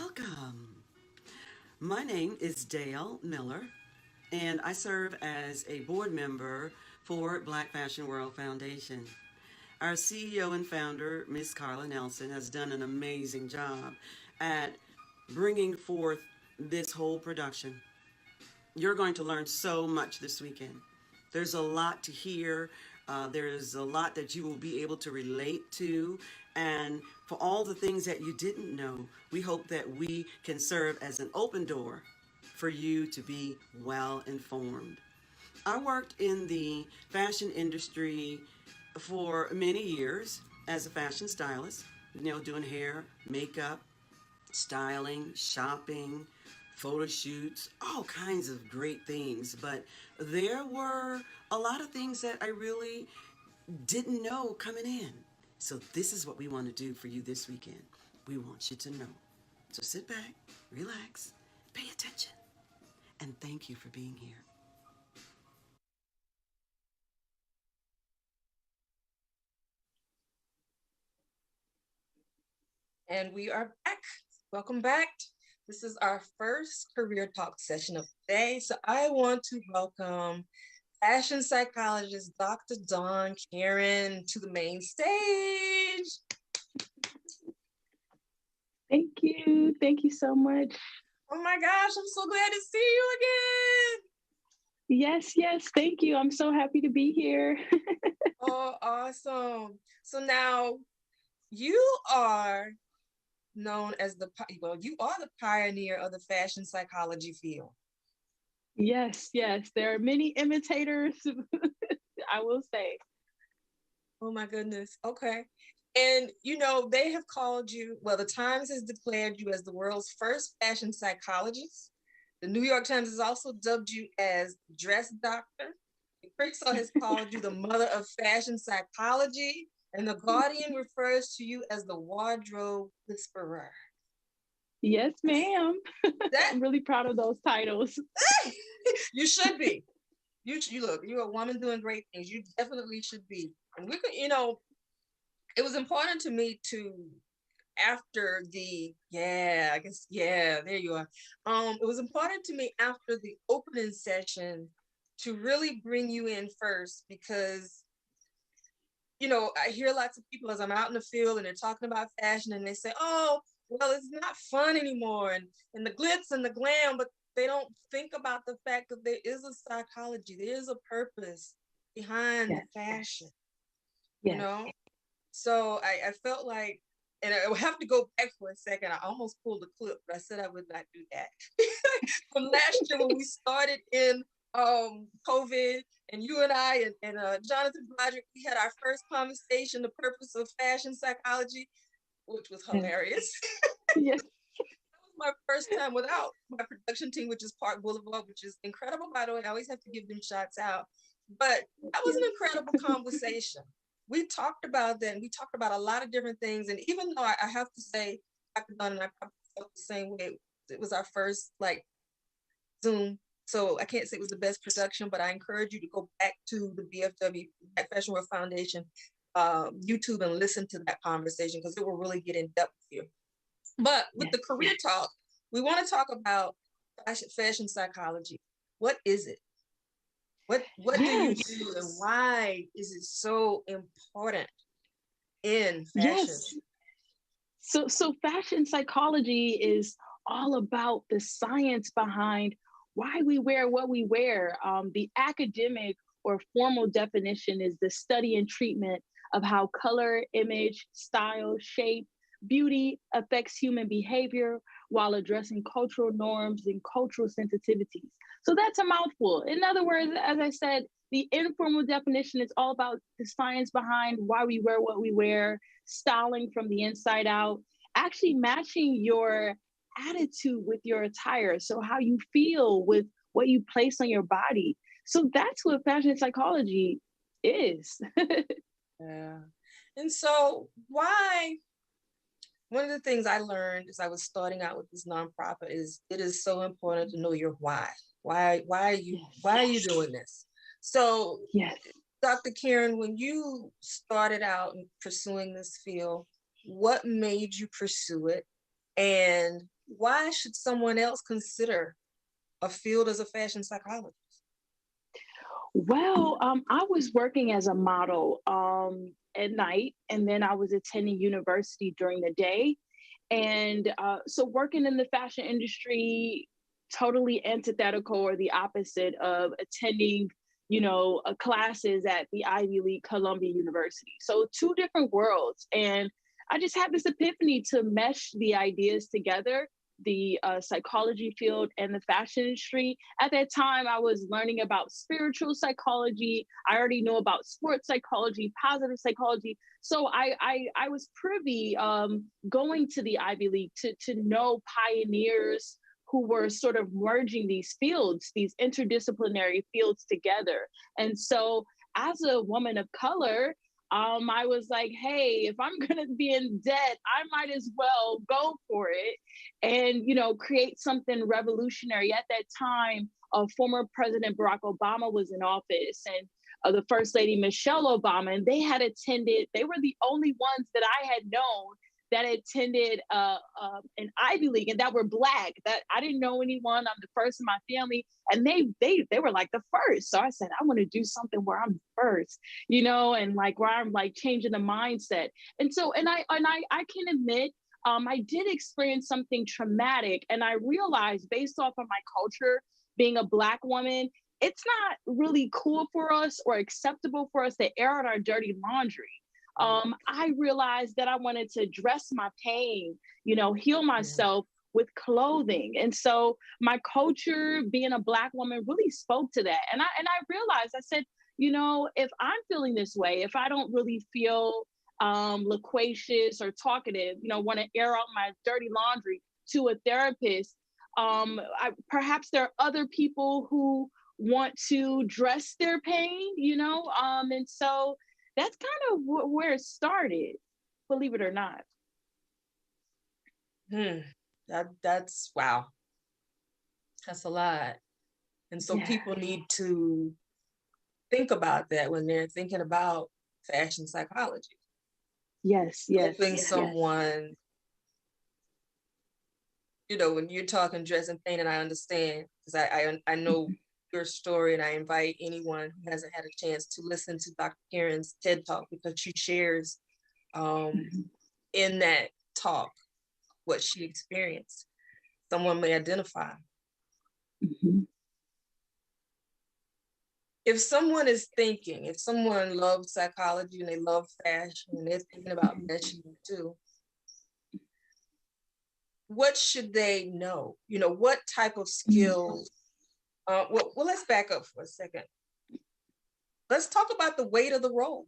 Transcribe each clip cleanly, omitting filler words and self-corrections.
Welcome. My name is Dale Miller, and I serve as a board member for Black Fashion World Foundation. Our CEO and founder, Miss Carla Nelson, has done an amazing job at bringing forth this whole production. You're going to learn so much this weekend. There's a lot to hear. There's a lot that you will be able to relate to. And for all the things that you didn't know, we hope that we can serve as an open door for you to be well informed. I worked in the fashion industry for many years as a fashion stylist, doing hair, makeup, styling, shopping, photo shoots, all kinds of great things. But there were a lot of things that I really didn't know coming in. So this is what we want to do for you this weekend. We want you to know. So sit back, relax, pay attention, and thank you for being here. And we are back. Welcome back. This is our first career talk session of the day. So I want to welcome fashion psychologist Dr. Dawn Karen to the main stage. Thank you. Thank you so much. Oh my gosh, I'm so glad to see you again. Yes. Thank you. I'm so happy to be here. Oh, awesome. So now you are known as you are the pioneer of the fashion psychology field. Yes. There are many imitators, I will say. Oh my goodness. Okay. And they have called you, well, the Times has declared you as the world's first fashion psychologist. The New York Times has also dubbed you as dress doctor. Critical has called you the mother of fashion psychology. And The Guardian refers to you as the wardrobe whisperer. Yes, ma'am. That I'm really proud of those titles. you should be. You look, you're a woman doing great things. You definitely should be. And we could, it was important to me to after the I guess there you are. It was important to me after the opening session to really bring you in first because I hear lots of people as I'm out in the field and they're talking about fashion and they say, oh, well, it's not fun anymore and the glitz and the glam, but they don't think about the fact that there is a psychology, there is a purpose behind Yes. the fashion, Yes. So I felt like, and I would have to go back for a second. I almost pulled a clip, but I said I would not do that. From last year when we started in COVID, and you and I and Jonathan Broderick, we had our first conversation, the purpose of fashion psychology, which was hilarious. Yes. That was my first time without my production team, which is Park Boulevard, which is incredible, by the way. I always have to give them shots out. But that was an incredible conversation. We talked about that, and we talked about a lot of different things. And even though I have to say, Dr. Dunn and I probably felt the same way. It was our first Zoom, so I can't say it was the best production, but I encourage you to go back to the BFW Black Fashion World Foundation YouTube and listen to that conversation because it will really get in depth with you. But with the career talk, we want to talk about fashion psychology. What is it? What do you do, and why is it so important in fashion? Yes. So fashion psychology is all about the science behind why we wear what we wear. The academic or formal definition is the study and treatment of how color, image, style, shape, beauty affects human behavior while addressing cultural norms and cultural sensitivities. So that's a mouthful. In other words, as I said, the informal definition is all about the science behind why we wear what we wear, styling from the inside out, actually matching your attitude with your attire. So, how you feel with what you place on your body. So, that's what fashion psychology is. Yeah. And so, why? One of the things I learned as I was starting out with this nonprofit is it is so important to know your why. Why are you doing this? So, Yes. Dr. Karen, when you started out in pursuing this field, what made you pursue it? And why should someone else consider a field as a fashion psychologist? Well, I was working as a model at night, and then I was attending university during the day. And so working in the fashion industry, totally antithetical or the opposite of attending, classes at the Ivy League Columbia University. So two different worlds. And I just had this epiphany to mesh the ideas together, the psychology field and the fashion industry. At that time, I was learning about spiritual psychology. I already know about sports psychology, positive psychology. So I was privy going to the Ivy League to know pioneers who were sort of merging these fields, these interdisciplinary fields together. And so as a woman of color, I was like, hey, if I'm going to be in debt, I might as well go for it and, create something revolutionary. At that time, former President Barack Obama was in office, and the First Lady Michelle Obama, and they were the only ones that I had known that attended an Ivy League and that were Black. That I didn't know anyone. I'm the first in my family, and they were like the first. So I said, I want to do something where I'm first, and like where I'm like changing the mindset. And so, and I can admit, I did experience something traumatic, and I realized based off of my culture, being a Black woman, it's not really cool for us or acceptable for us to air out our dirty laundry. I realized that I wanted to dress my pain, heal myself with clothing. And so my culture, being a Black woman, really spoke to that. And I realized, I said, if I'm feeling this way, if I don't really feel loquacious or talkative, want to air out my dirty laundry to a therapist, perhaps there are other people who want to dress their pain, and so that's kind of where it started, believe it or not. That's wow. That's a lot. And so people need to think about that when they're thinking about fashion psychology. Yes. Helping someone, when you're talking dressing pain, and I understand, because I know your story, and I invite anyone who hasn't had a chance to listen to Dr. Karen's TED Talk, because she shares in that talk what she experienced. Someone may identify. If someone loves psychology and they love fashion and they're thinking about meshing too, what should they know? What type of skills? Well, let's back up for a second. Let's talk about the weight of the role.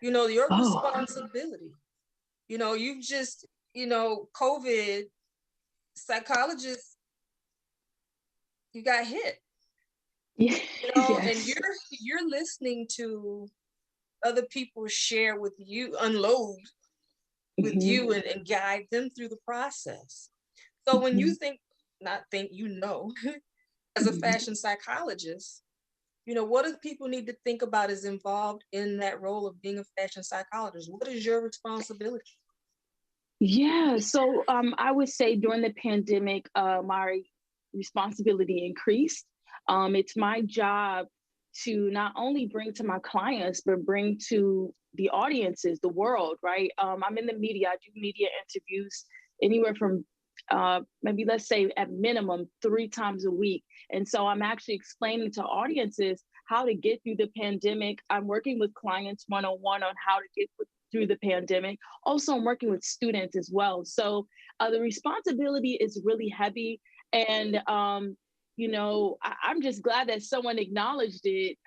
Your responsibility. You've just, COVID, psychologists, you got hit. And you're listening to other people share with you, unload with you, and guide them through the process. So when you as a fashion psychologist, what do people need to think about is involved in that role of being a fashion psychologist? What is your responsibility? Yeah, so I would say during the pandemic, my responsibility increased. It's my job to not only bring to my clients, but bring to the audiences, the world, right? I'm in the media. I do media interviews anywhere from maybe, let's say, at minimum 3 times a week. And so I'm actually explaining to audiences how to get through the pandemic. I'm working with clients one-on-one on how to get through the pandemic. Also, I'm working with students as well. So the responsibility is really heavy. And, I'm just glad that someone acknowledged it.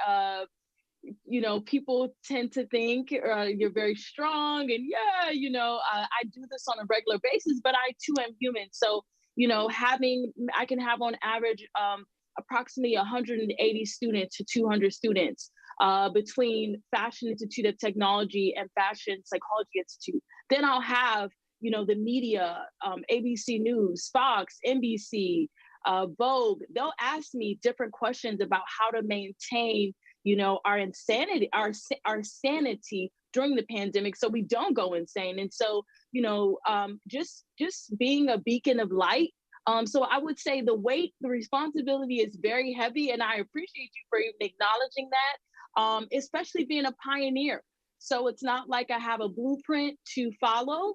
People tend to think you're very strong, and I do this on a regular basis, but I too am human. So, I can have on average approximately 180 students to 200 students between Fashion Institute of Technology and Fashion Psychology Institute. Then I'll have, the media, ABC News, Fox, NBC, Vogue. They'll ask me different questions about how to maintain our insanity, our sanity during the pandemic, so we don't go insane. And so, just being a beacon of light. So I would say the weight, the responsibility is very heavy, and I appreciate you for even acknowledging that, especially being a pioneer. So it's not like I have a blueprint to follow.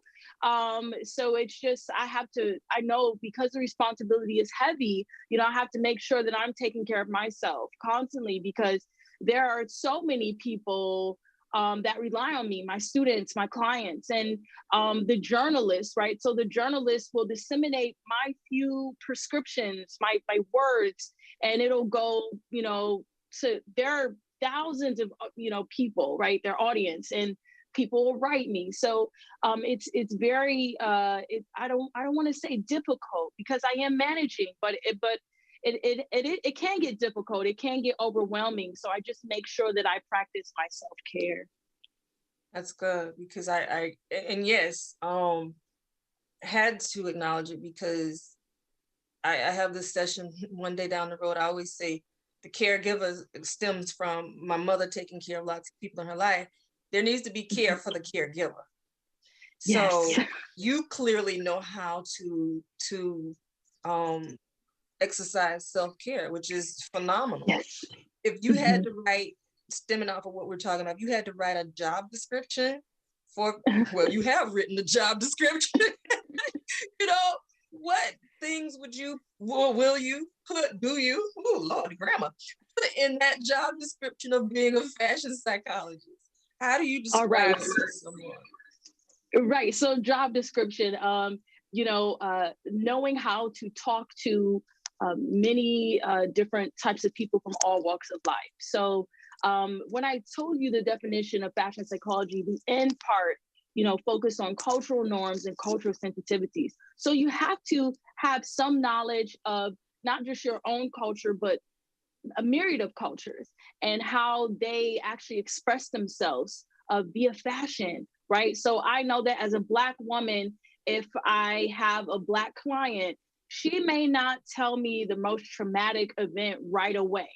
So it's just, I know because the responsibility is heavy, I have to make sure that I'm taking care of myself constantly, because there are so many people that rely on me, my students, my clients, and the journalists, right? So the journalists will disseminate my few prescriptions, my words, and it'll go, to their thousands of, people, right? Their audience, and people will write me. So it's very, I don't want to say difficult, because I am managing, but it can get difficult. It can get overwhelming. So I just make sure that I practice my self-care. That's good, because and yes, had to acknowledge it, because I have this session one day down the road. I always say the caregiver stems from my mother taking care of lots of people in her life. There needs to be care for the caregiver. So Yes. you clearly know how to exercise self-care, which is phenomenal. Yes. If you had to write, stemming off of what we're talking about, if you had to write a job description for, well, you have written the job description. What things would you, will you put, do you, oh Lord, grammar, put in that job description of being a fashion psychologist? How do you All right. describe it to someone? Right. So job description, knowing how to talk to many different types of people from all walks of life. So when I told you the definition of fashion psychology, the end part, focus on cultural norms and cultural sensitivities. So you have to have some knowledge of not just your own culture, but a myriad of cultures and how they actually express themselves via fashion, right? So I know that as a Black woman, if I have a Black client, she may not tell me the most traumatic event right away.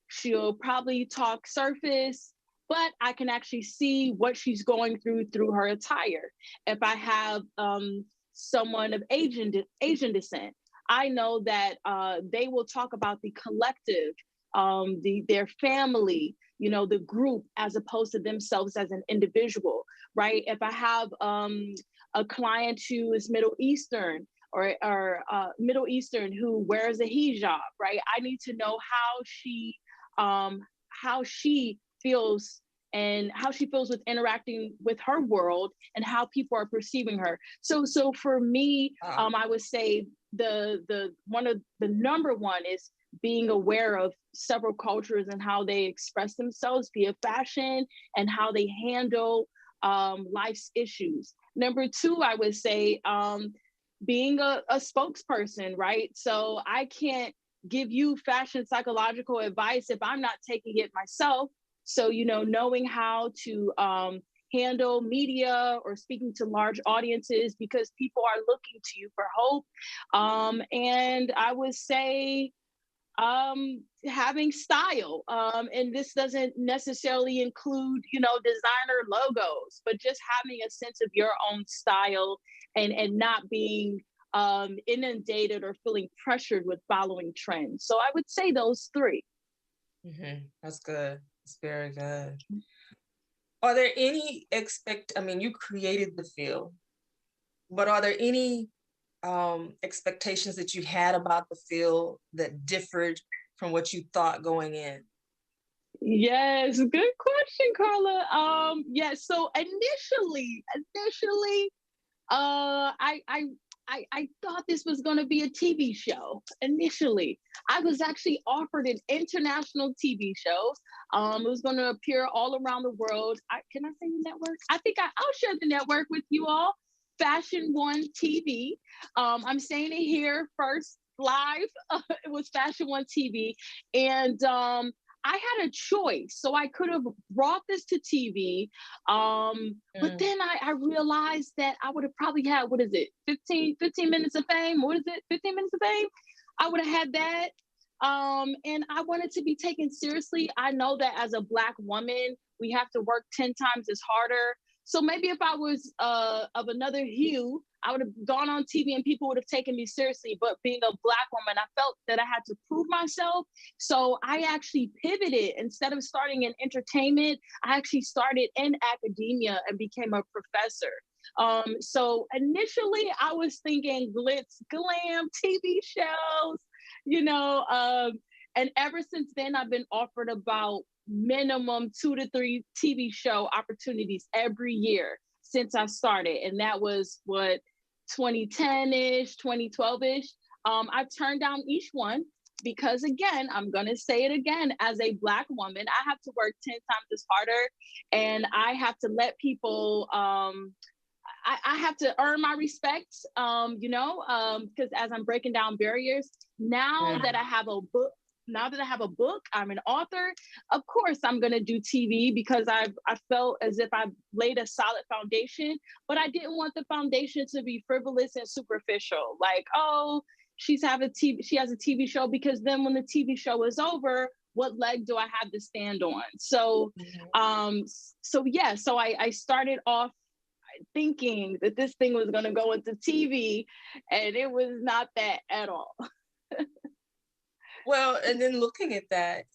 She'll probably talk surface, but I can actually see what she's going through her attire. If I have someone of Asian descent, I know that they will talk about the collective, their family, the group, as opposed to themselves as an individual, right? If I have a client who is Middle Eastern or Middle Eastern who wears a hijab, right? I need to know how she feels and how she feels with interacting with her world and how people are perceiving her. So for me, I would say the one of the number one is being aware of several cultures and how they express themselves via fashion and how they handle life's issues. Number two, I would say being a spokesperson, right? So I can't give you fashion psychological advice if I'm not taking it myself. So, knowing how to handle media or speaking to large audiences, because people are looking to you for hope. And I would say having style. And this doesn't necessarily include, designer logos, but just having a sense of your own style and not being inundated or feeling pressured with following trends. So I would say those three. Mm-hmm. That's good. It's very good. Are there any you created the field, but are there any expectations that you had about the field that differed from what you thought going in? Yes, good question, Carla. Yes, so initially, I thought this was going to be a TV show. Initially, I was actually offered an international TV show. It was going to appear all around the world. Can I say the network? I think I'll share the network with you all. Fashion One TV. I'm saying it here first live. It was Fashion One TV, and I had a choice. So I could have brought this to TV. But then I realized that I would have probably had, 15 minutes of fame? What is it? 15 minutes of fame? I would have had that. And I wanted to be taken seriously. I know that as a Black woman, we have to work 10 times as harder. So maybe if I was of another hue, I would have gone on TV and people would have taken me seriously. But being a Black woman, I felt that I had to prove myself. So I actually pivoted. Instead of starting in entertainment, I actually started in academia and became a professor. So initially, I was thinking glitz, glam, TV shows, you know, and ever since then, I've been offered about minimum 2 to 3 TV show opportunities every year since I started. And that was what, 2010-ish, 2012-ish. I've turned down each one because, again, I'm going to say it again, as a Black woman, I have to work 10 times as harder, and I have to let people, I have to earn my respect, because as I'm breaking down barriers, now that I have a book, I'm an author. Of course, I'm going to do TV because I felt as if I've laid a solid foundation, but I didn't want the foundation to be frivolous and superficial. Like, oh, she has a TV show, because then when the TV show is over, what leg do I have to stand on? So, so I started off thinking that this thing was going to go into TV, and it was not that at all. Well, and then looking at that,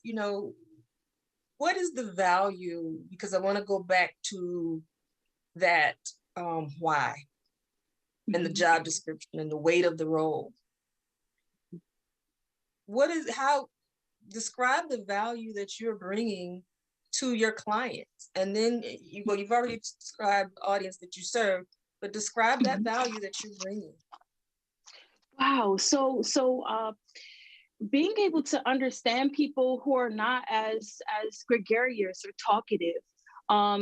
what is the value? Because I want to go back to that why and the job description and the weight of the role. Describe the value that you're bringing to your clients. And then, you've already described the audience that you serve, but describe that value that you're bringing. Wow. So being able to understand people who are not as gregarious or talkative.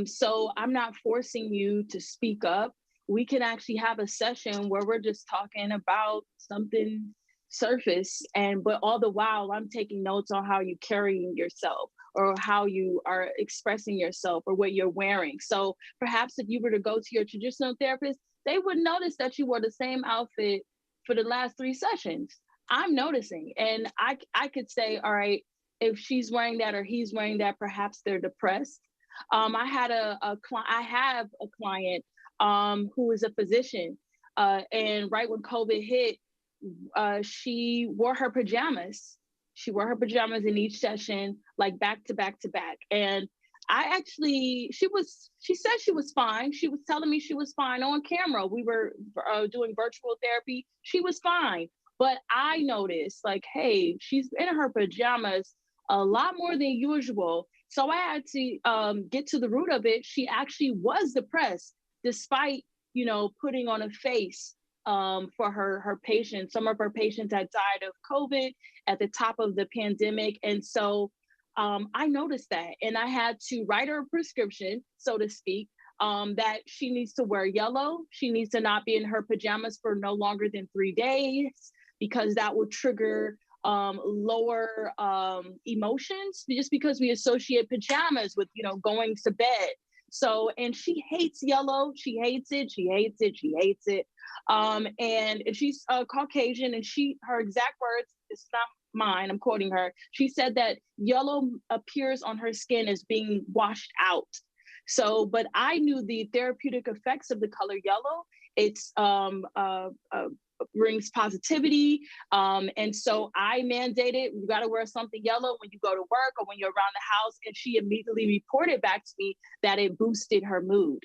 So I'm not forcing you to speak up. We can actually have a session where we're just talking about something surface, but all the while I'm taking notes on how you're carrying yourself, or how you are expressing yourself, or what you're wearing. So perhaps if you were to go to your traditional therapist, they would notice that you wore the same outfit for the last 3 sessions. I'm noticing, and I could say, all right, if she's wearing that or he's wearing that, perhaps they're depressed. I have a client who is a physician, and right when COVID hit, she wore her pajamas. She wore her pajamas in each session, like back to back to back. And she said she was fine. She was telling me she was fine on camera. We were doing virtual therapy. She was fine. But I noticed, like, hey, she's in her pajamas a lot more than usual. So I had to get to the root of it. She actually was depressed, despite, putting on a face for her patients. Some of her patients had died of COVID at the top of the pandemic. And so I noticed that, and I had to write her a prescription, so to speak, that she needs to wear yellow. She needs to not be in her pajamas for no longer than 3 days, because that will trigger lower emotions, just because we associate pajamas with, going to bed. So, and she hates yellow. She hates it. She hates it. She hates it. And she's Caucasian, and her exact words, it's not mine, I'm quoting her. She said that yellow appears on her skin as being washed out. So, but I knew the therapeutic effects of the color yellow. It's brings positivity. And so I mandated, you got to wear something yellow when you go to work or when you're around the house. And she immediately reported back to me that it boosted her mood.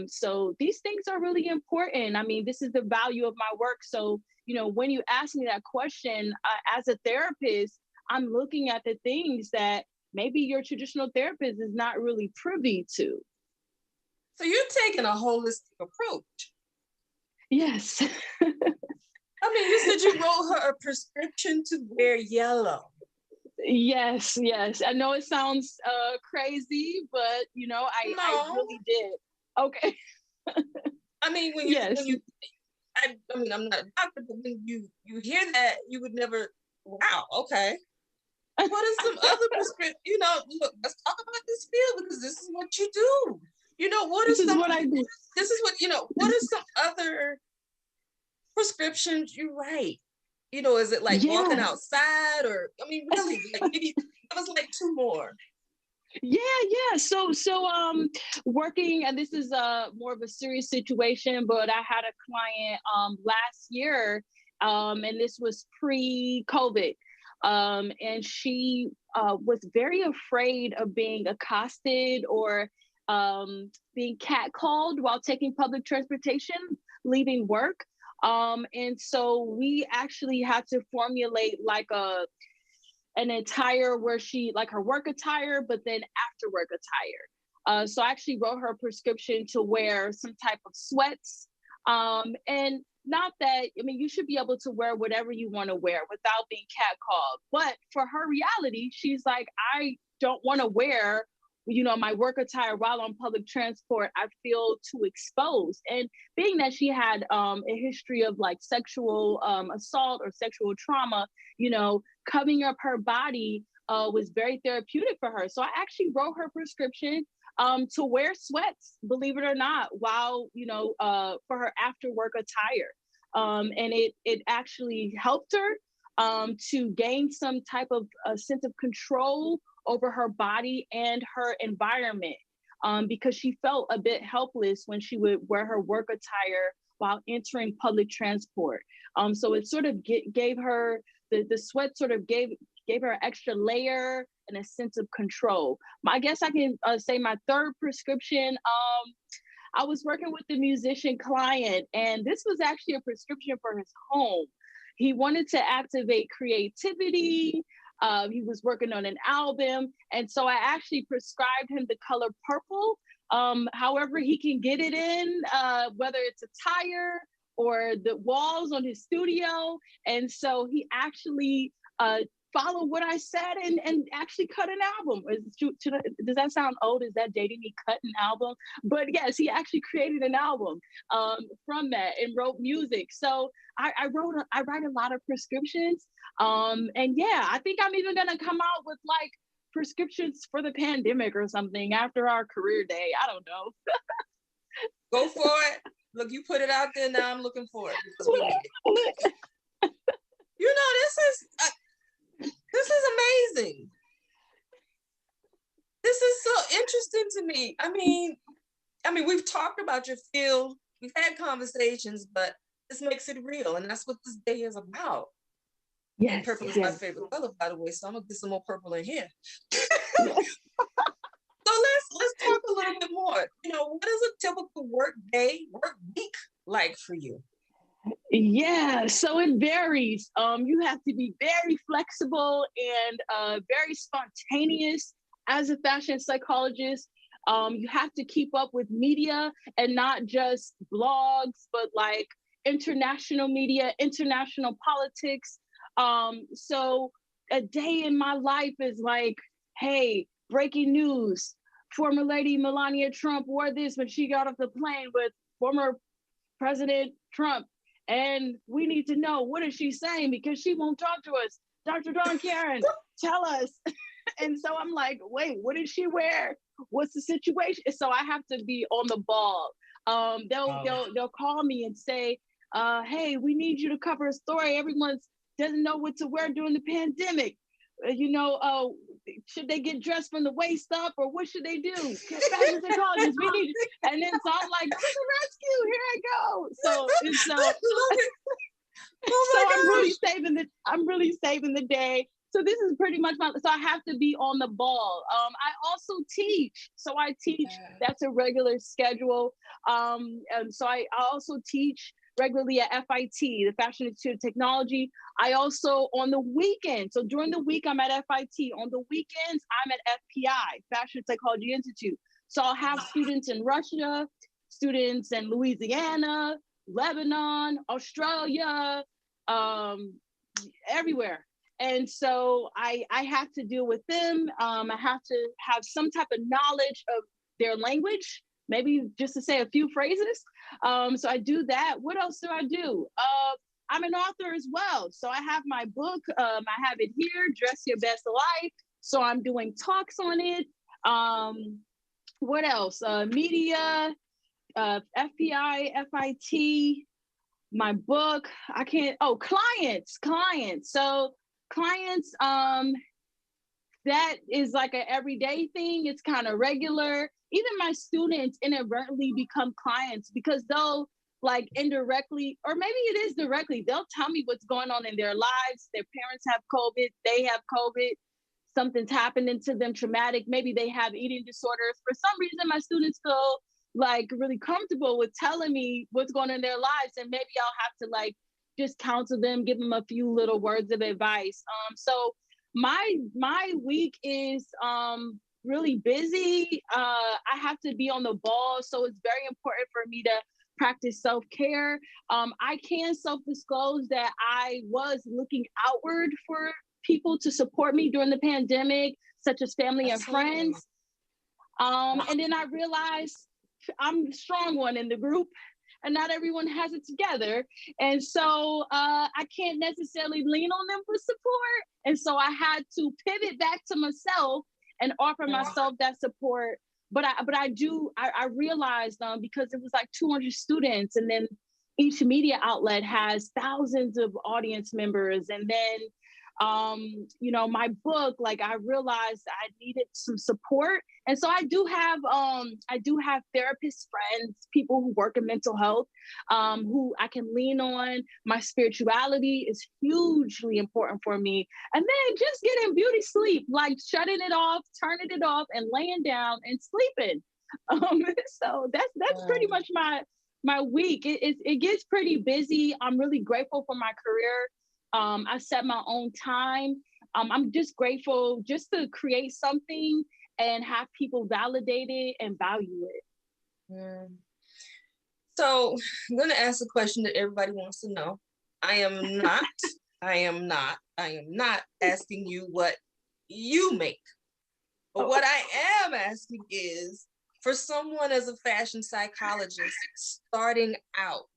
So these things are really important. I mean, this is the value of my work. So, when you ask me that question, as a therapist, I'm looking at the things that maybe your traditional therapist is not really privy to. So you're taking a holistic approach. Yes. I mean, you said you wrote her a prescription to wear yellow. Yes. I know it sounds crazy, but I really did. Okay. I mean, I'm not a doctor, but when you hear that, you would never. Wow. Okay. What are some other prescriptions? Look, let's talk about this field, because this is what you do. What is what I do. This is what What are some other prescriptions you write? You know, is it like walking Yeah. outside, or I mean, really, like maybe give us like two more. Yeah. So working, and this is more of a serious situation, but I had a client last year, and this was pre-COVID. And she was very afraid of being accosted or being catcalled while taking public transportation, leaving work. And so we actually had to formulate like an attire where she, like her work attire, but then after work attire. So I actually wrote her a prescription to wear some type of sweats. And not that, I mean, you should be able to wear whatever you want to wear without being catcalled. But for her reality, she's like, I don't want to wear, you know, my work attire while on public transport. I feel too exposed. And being that she had a history of like sexual assault or sexual trauma, you know, covering up her body was very therapeutic for her. So I actually wrote her prescription to wear sweats, believe it or not, while, you know, for her after work attire. And it actually helped her to gain some type of sense of control over her body and her environment, because she felt a bit helpless when she would wear her work attire while entering public transport. So it sort of gave her, the sweat sort of gave her an extra layer and a sense of control. I guess I can say my third prescription, I was working with a musician client, and this was actually a prescription for his home. He wanted to activate creativity. He was working on an album. And so I actually prescribed him the color purple, however he can get it in, whether it's a tire or the walls on his studio. And so he actually followed what I said and actually cut an album. Does that sound old? Is that dating me? Cut an album? But yes, he actually created an album from that and wrote music. So I write a lot of prescriptions. And yeah, I think I'm even gonna come out with like prescriptions for the pandemic or something after our career day. I don't know. Go for it. Look, you put it out there now. I'm looking for it because we need it. You know, this is amazing. This is so interesting to me. I mean, we've talked about your field, we've had conversations, but this makes it real, and that's what this day is about. Yes, and purple is my favorite color, by the way, so I'm gonna get some more purple in here. So let's talk a little bit more. You know, what is a typical work day, work week like for you? Yeah, so it varies. You have to be very flexible and very spontaneous as a fashion psychologist. You have to keep up with media and not just blogs, but like international media, international politics. So a day in my life is like, hey, breaking news. Former Lady Melania Trump wore this when she got off the plane with former President Trump. And we need to know, what is she saying? Because she won't talk to us. Dr. Dawn Karen, tell us. And so I'm like, wait, what did she wear? What's the situation? So I have to be on the ball. They'll call me and say, hey, we need you to cover a story. Everyone doesn't know what to wear during the pandemic. Should they get dressed from the waist up, or what should they do? Fashion psychologists, we need. And then so I'm like, rescue, here I go. So I'm really saving the day. So this is pretty much so I have to be on the ball. I also teach. So I teach, that's a regular schedule. And so I also teach regularly at FIT, the Fashion Institute of Technology. I also, on the weekend, so during the week I'm at FIT, on the weekends I'm at FPI, Fashion Psychology Institute. So I'll have students in Russia, students in Louisiana, Lebanon, Australia, everywhere. And so I have to deal with them. I have to have some type of knowledge of their language, maybe just to say a few phrases. So I do that. What else do I do? I'm an author as well. So I have my book. I have it here, Dress Your Best Life. So I'm doing talks on it. What else? Media, FPI, FIT. my book, I can't, oh, clients. So clients, that is like an everyday thing. It's kind of regular. Even my students inadvertently become clients because they'll like indirectly, or maybe it is directly, they'll tell me what's going on in their lives. Their parents have COVID, they have COVID, something's happening to them traumatic. Maybe they have eating disorders. For some reason, my students feel like really comfortable with telling me what's going on in their lives. And maybe I'll have to like just counsel them, give them a few little words of advice. So my week is really busy. I have to be on the ball, so it's very important for me to practice self-care. I can self-disclose that I was looking outward for people to support me during the pandemic, such as family and friends. And then I realized I'm the strong one in the group, and not everyone has it together. And so I can't necessarily lean on them for support. And so I had to pivot back to myself and offer myself that support. But I realized because it was like 200 students, and then each media outlet has thousands of audience members. And then, my book, like I realized I needed some support. And so I do have therapist friends, people who work in mental health, who I can lean on. My spirituality is hugely important for me. And then just getting beauty sleep, like shutting it off, turning it off, and laying down and sleeping. So that's pretty much my week. It gets pretty busy. I'm really grateful for my career. I set my own time. I'm just grateful just to create something and have people validate it and value it. So I'm going to ask a question that everybody wants to know. I am not asking you what you make. But what I am asking is, for someone as a fashion psychologist starting out,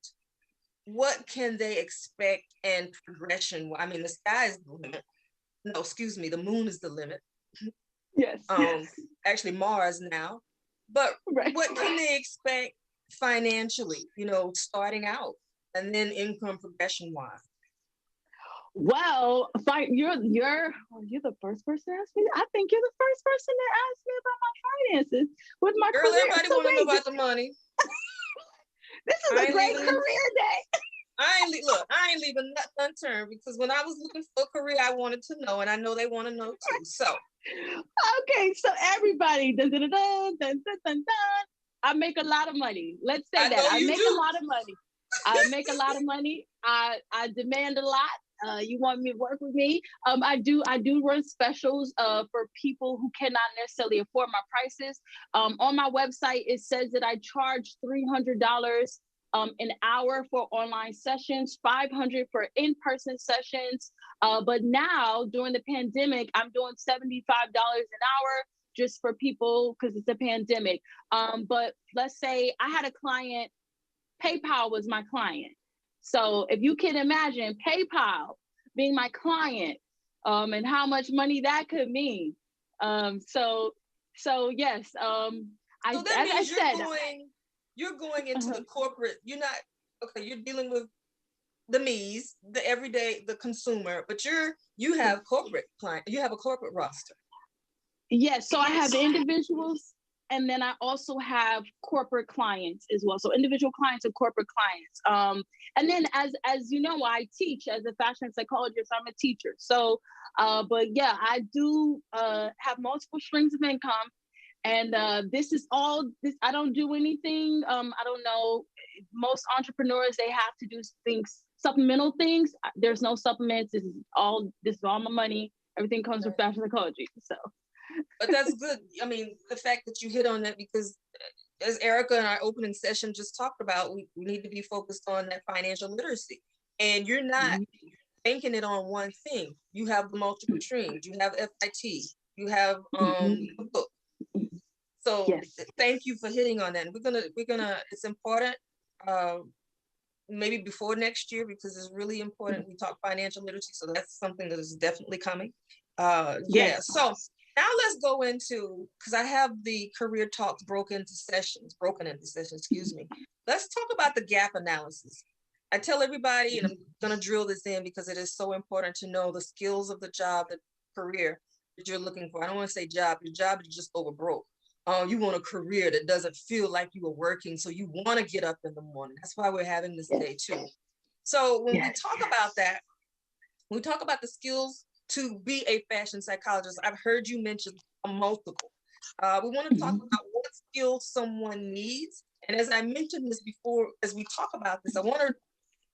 what can they expect and progression? I mean, the sky is the limit. No, excuse me, the moon is the limit. Yes. Actually Mars now. But right. What can they expect financially, starting out, and then income progression wise? Well, you're the first person to ask me. I think you're the first person to ask me about my finances with my Girl, career. Everybody want to know about the money. This is a great career day. I ain't leaving nothing unturned, because when I was looking for a career, I wanted to know, and I know they want to know too. So, okay, so everybody, dun, dun, dun, dun, dun, dun, dun. I make a lot of money. Let's say that I make a lot of money. I make a lot of money. I demand a lot. You want me to work with me? I do run specials for people who cannot necessarily afford my prices. On my website, it says that I charge $300 an hour for online sessions, $500 for in-person sessions. But now during the pandemic, I'm doing $75 an hour just for people because it's a pandemic. But let's say I had a client, PayPal was my client. So if you can imagine PayPal being my client, and how much money that could mean. So yes, you're going into the corporate. You're not, okay, you're dealing with the me's, the everyday, the consumer, but you have corporate client, you have a corporate roster. Yes, so I have the individuals, and then I also have corporate clients as well. So individual clients and corporate clients. And then as you know, I teach as a fashion psychologist. I'm a teacher. So, but yeah, I do have multiple streams of income. And this is all, I don't do anything. I don't know, most entrepreneurs, they have to do things, supplemental things. There's no supplements. This is all my money. Everything comes from fashion psychology. So. But that's good. I mean, the fact that you hit on that, because as Erica in our opening session just talked about, we need to be focused on that financial literacy. And you're not banking it on one thing. You have the multiple streams. You have FIT. You have the book. So thank you for hitting on that. We're gonna. It's important. Maybe before next year, because it's really important. We talk financial literacy, so that's something that is definitely coming. So now let's go into, because I have the career talks broken into sessions. Excuse me. Let's talk about the gap analysis. I tell everybody, and I'm going to drill this in because it is so important to know the skills of the job, the career that you're looking for. I don't want to say job. Your job is just over broke. You want a career that doesn't feel like you are working, so you want to get up in the morning. That's why we're having this day too. So when we talk about that, we talk about the skills to be a fashion psychologist. I've heard you mention a multiple. We want to talk about what skills someone needs. And as I mentioned this before, as we talk about this, I want to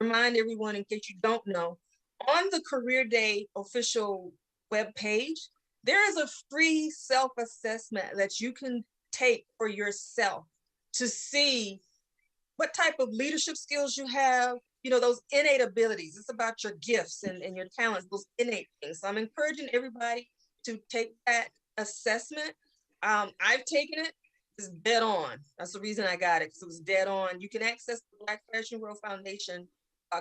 remind everyone, in case you don't know, on the Career Day official webpage, there is a free self-assessment that you can take for yourself to see what type of leadership skills you have, you know, those innate abilities. It's about your gifts and your talents, those innate things. So I'm encouraging everybody to take that assessment. I've taken it. It's dead on. That's the reason I got it, because it was dead on. You can access the Black Fashion World Foundation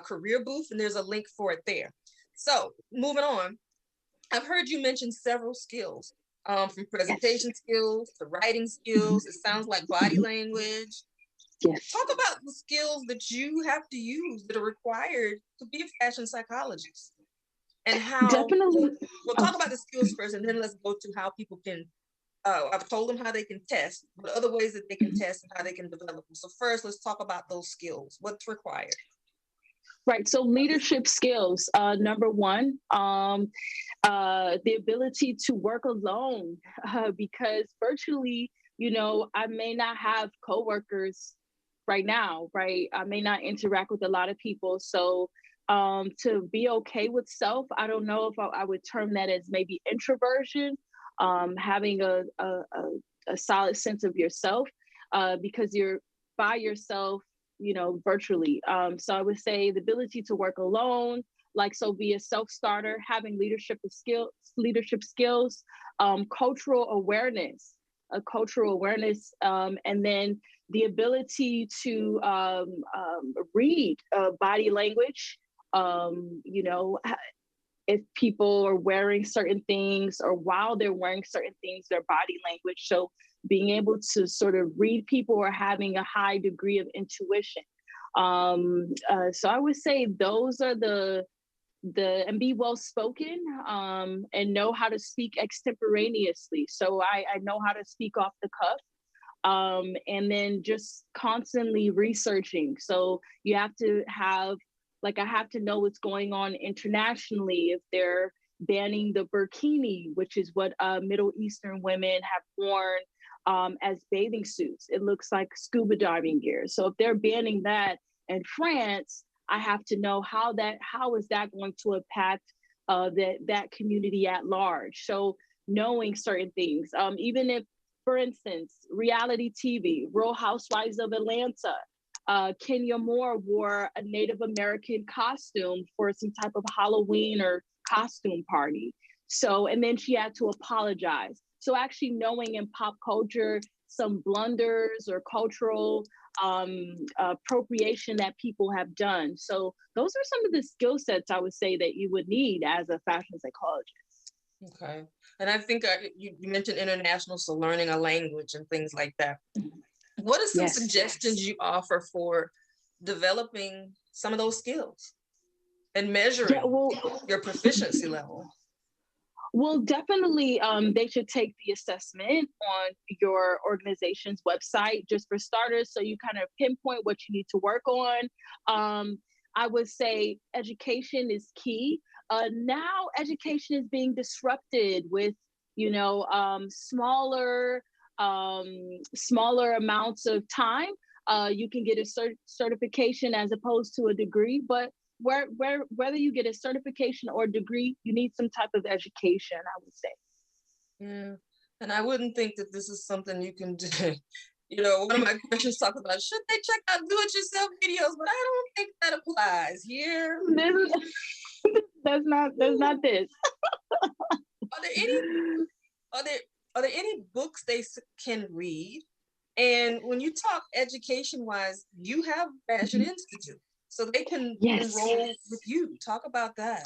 career booth, and there's a link for it there. So moving on, I've heard you mention several skills, from presentation skills to writing skills. It sounds like body language. Yes. Talk about the skills that you have to use that are required to be a fashion psychologist, and how. Definitely. We'll talk about the skills first, and then let's go to how people can. I've told them how they can test, but other ways that they can test and how they can develop them. So first, let's talk about those skills. What's required? Right. So leadership skills. Number one, the ability to work alone, because virtually, you know, I may not have coworkers right now, right? I may not interact with a lot of people. So to be okay with self, I don't know if I would term that as maybe introversion, having a solid sense of yourself, because you're by yourself, you know, virtually. So I would say the ability to work alone, like, so be a self-starter, having leadership skills, cultural awareness, and then the ability to read body language, you know, if people are wearing certain things or while they're wearing certain things, their body language. So being able to sort of read people or having a high degree of intuition. So I would say those are and be well spoken, and know how to speak extemporaneously. So I know how to speak off the cuff, and then just constantly researching. So you have to have, like, I have to know what's going on internationally. If they're banning the burkini, which is what Middle Eastern women have worn as bathing suits. It looks like scuba diving gear. So if they're banning that in France, I have to know how is that going to impact that community at large. So knowing certain things, even if, for instance, reality TV, Real Housewives of Atlanta, Kenya Moore wore a Native American costume for some type of Halloween or costume party. So, and then she had to apologize. So actually knowing in pop culture some blunders or cultural appropriation that people have done. So those are some of the skill sets I would say that you would need as a fashion psychologist. Okay. And I think you mentioned international, so learning a language and things like that. What are some suggestions you offer for developing some of those skills and measuring your proficiency level? Well, definitely, they should take the assessment on your organization's website, just for starters, so you kind of pinpoint what you need to work on. I would say education is key. Now, education is being disrupted with, you know, smaller amounts of time. You can get a certification as opposed to a degree, but whether you get a certification or degree, you need some type of education, I would say. Yeah, and I wouldn't think that this is something you can do. You know, one of my questions talks about, should they check out do-it-yourself videos? But I don't think that applies here. That's not this. Are there any books they can read? And when you talk education-wise, you have Fashion Institute, so they can enroll with you. Talk about that.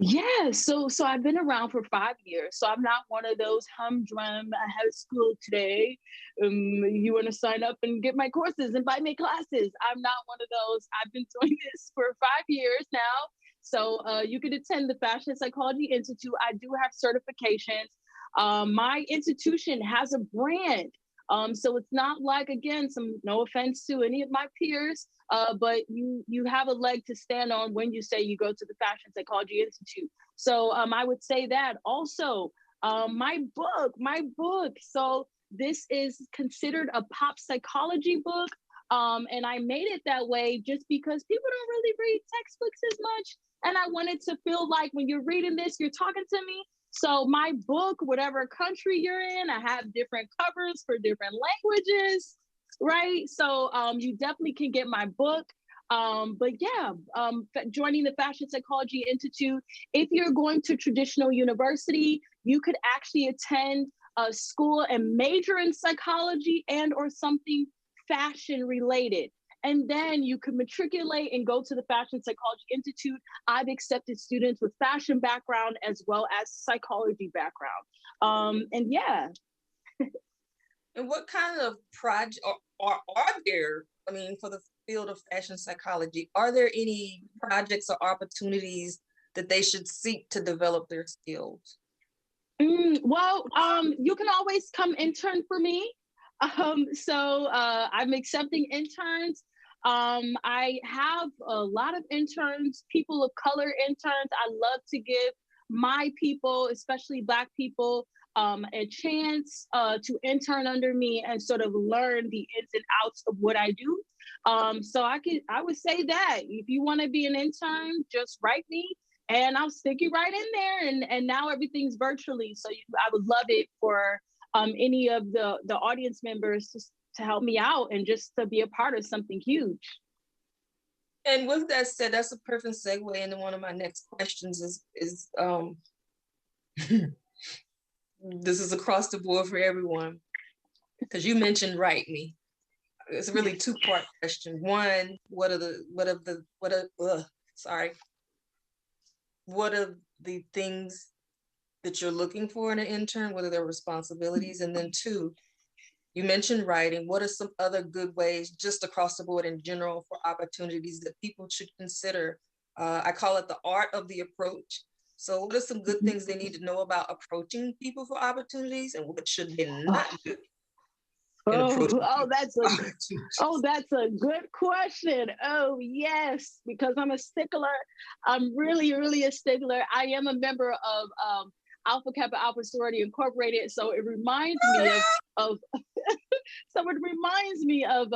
Yeah, so I've been around for 5 years. So I'm not one of those humdrum. I have school today. You want to sign up and get my courses and buy my classes? I'm not one of those. I've been doing this for 5 years now. So you could attend the Fashion Psychology Institute. I do have certifications. My institution has a brand. So it's not like, again, some no offense to any of my peers, but you have a leg to stand on when you say you go to the Fashion Psychology Institute. So I would say that. Also, my book. So this is considered a pop psychology book. And I made it that way just because people don't really read textbooks as much. And I wanted to feel like when you're reading this, you're talking to me. So my book, whatever country you're in, I have different covers for different languages, right? So you definitely can get my book. But yeah, joining the Fashion Psychology Institute, if you're going to traditional university, you could actually attend a school and major in psychology and or something fashion related. And then you can matriculate and go to the Fashion Psychology Institute. I've accepted students with fashion background as well as psychology background. And yeah. And what kind of project are there? I mean, for the field of fashion psychology, are there any projects or opportunities that they should seek to develop their skills? Well, you can always come intern for me. I'm accepting interns. I have a lot of interns, people of color interns. I love to give my people, especially Black people, a chance to intern under me and sort of learn the ins and outs of what I do. I would say that if you want to be an intern, just write me and I'll stick you right in there. And now everything's virtually, so I would love it for any of the audience members to help me out and just to be a part of something huge. And with that said, that's a perfect segue into one of my next questions is this is across the board for everyone, because you mentioned write me. It's really two-part question. One, what are the things that you're looking for in an intern? What are their responsibilities? And then two, you mentioned writing. What are some other good ways, just across the board in general, for opportunities that people should consider? I call it the art of the approach. So what are some good things they need to know about approaching people for opportunities, and what should they not do? That's a good question. Oh yes, because I'm a stickler. I'm really, really a stickler. I am a member of Alpha Kappa Alpha Sorority Incorporated, so it reminds me of so it reminds me of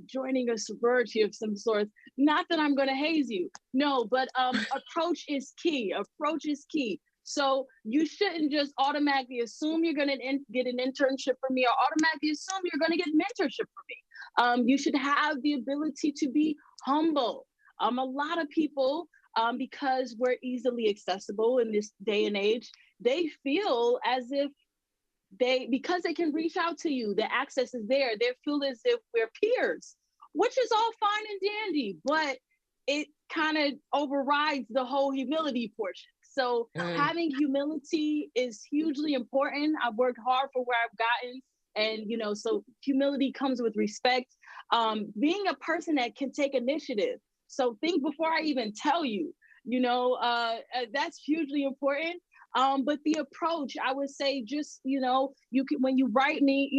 joining a sorority of some sort. Not that I'm going to haze you, no, but approach is key. Approach is key. So you shouldn't just automatically assume you're going to get an internship from me, or automatically assume you're going to get mentorship from me. You should have the ability to be humble. A lot of people, because we're easily accessible in this day and age, they feel as if because they can reach out to you, the access is there. They feel as if we're peers, which is all fine and dandy, but it kind of overrides the whole humility portion. So having humility is hugely important. I've worked hard for where I've gotten. And, so humility comes with respect. Being a person that can take initiative. So think before I even tell you, that's hugely important. But the approach, I would say, just, you can, when you write me,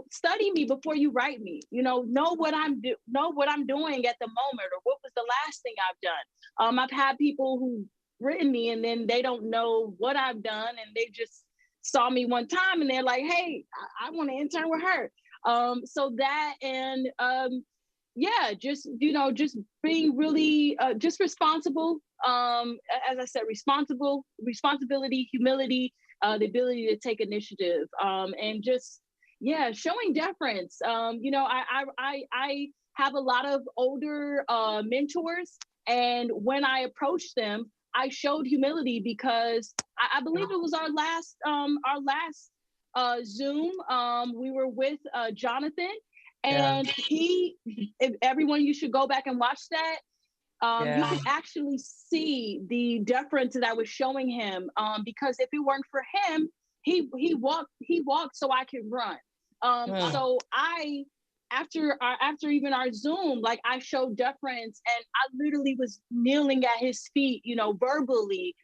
study me before you write me. Know what I'm doing at the moment, or what was the last thing I've done. I've had people who written me and then they don't know what I've done, and they just saw me one time and they're like, hey, I want to intern with her. So that, and just being really just responsible. As I said, responsibility, humility, the ability to take initiative, and just showing deference. I have a lot of older mentors, and when I approached them, I showed humility because I believe it was our last Zoom. We were with Jonathan, and everyone, you should go back and watch that. You could actually see the deference that I was showing him, because if it weren't for him, he walked so I could run. So I, after even our Zoom, like I showed deference, and I literally was kneeling at his feet, verbally.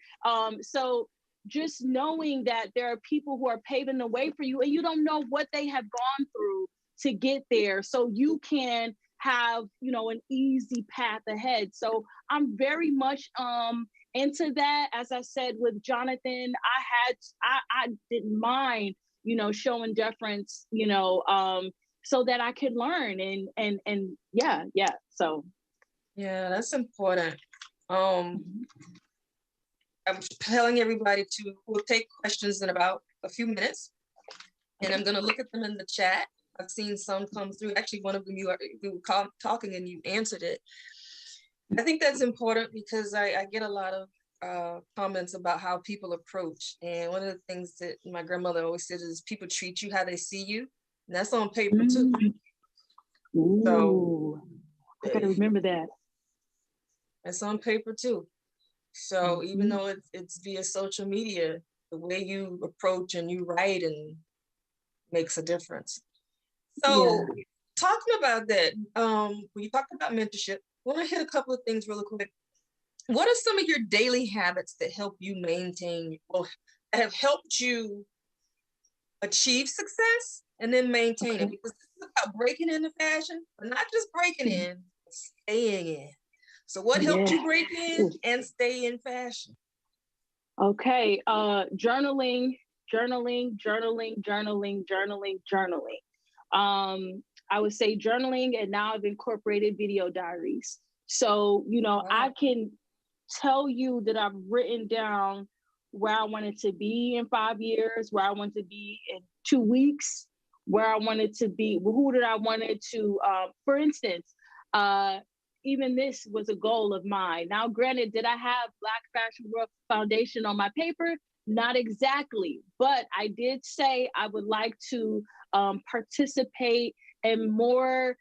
So just knowing that there are people who are paving the way for you, and you don't know what they have gone through to get there, so you can have an easy path ahead. So I'm very much into that. As I said with Jonathan, I didn't mind showing deference, so that I could learn, and yeah. So yeah, that's important. I'm telling everybody we'll take questions in about a few minutes, and I'm going to look at them in the chat. I've seen some come through. Actually, one of them you were talking and you answered it. I think that's important because I get a lot of comments about how people approach. And one of the things that my grandmother always said is people treat you how they see you. And that's on paper too. Ooh, so I gotta remember that. That's on paper too. So even though it's via social media, the way you approach and you write and makes a difference. So talking about that, when you talked about mentorship, I want to hit a couple of things really quick. What are some of your daily habits that help you maintain, or that have helped you achieve success and then maintain it? Because this is about breaking into fashion, but not just breaking in, but staying in. So what helped you break in and stay in fashion? Okay, journaling. I would say journaling, and now I've incorporated video diaries. So, I can tell you that I've written down where I wanted to be in 5 years, where I want to be in 2 weeks, where I wanted to be, who did I wanted to, for instance, even this was a goal of mine. Now, granted, did I have Black Fashion World Foundation on my paper? Not exactly, but I did say I would like to participate in more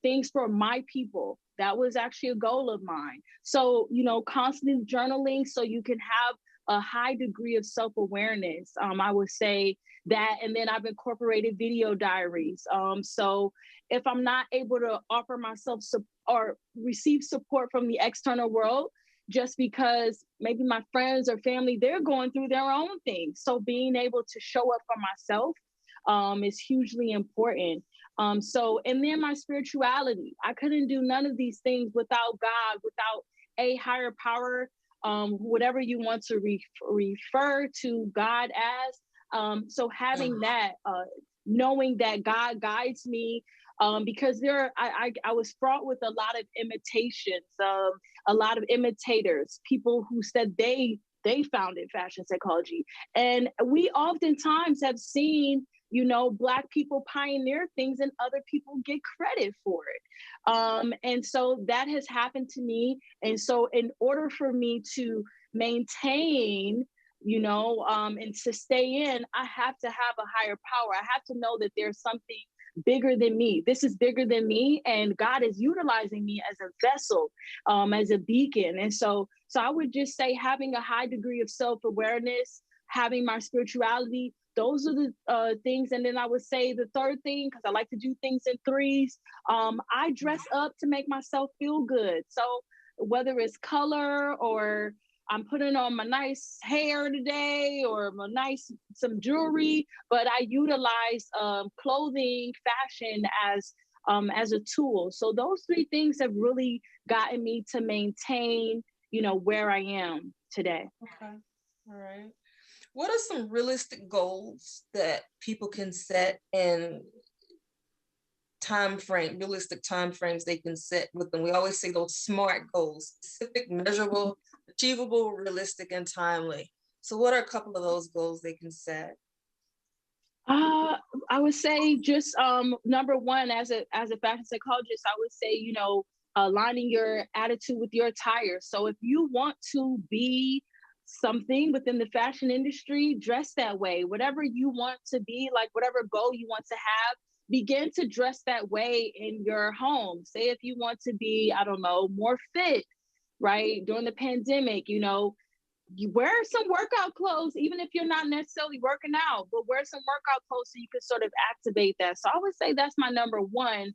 things for my people. That was actually a goal of mine. So, constantly journaling so you can have a high degree of self-awareness. I would say that, and then I've incorporated video diaries. So if I'm not able to offer myself or receive support from the external world, just because maybe my friends or family, they're going through their own things. So being able to show up for myself is hugely important. And then my spirituality. I couldn't do none of these things without God, without a higher power, whatever you want to refer to God as. So having that, knowing that God guides me, because I was fraught with a lot of imitations, a lot of imitators, people who said they founded fashion psychology. And we oftentimes have seen, Black people pioneer things and other people get credit for it. And so that has happened to me. And so in order for me to maintain, and to stay in, I have to have a higher power. I have to know that there's something bigger than me. This is bigger than me, and God is utilizing me as a vessel, as a beacon. And so I would just say having a high degree of self-awareness, having my spirituality, those are the things. And then I would say the third thing, because I like to do things in threes, I dress up to make myself feel good. So whether it's color, or I'm putting on my nice hair today, or some jewelry, but I utilize clothing, fashion as a tool. So those three things have really gotten me to maintain, where I am today. Okay, all right. What are some realistic goals that people can set, and realistic time frames they can set with them? We always say those SMART goals: specific, measurable, achievable, realistic, and timely. So what are a couple of those goals they can set? I would say just number one, as a fashion psychologist, I would say, aligning your attitude with your attire. So if you want to be something within the fashion industry, dress that way. Whatever you want to be, like whatever goal you want to have, begin to dress that way in your home. Say if you want to be, I don't know, more fit, right? During the pandemic, you wear some workout clothes, even if you're not necessarily working out, but wear some workout clothes so you can sort of activate that. So I would say that's my number one.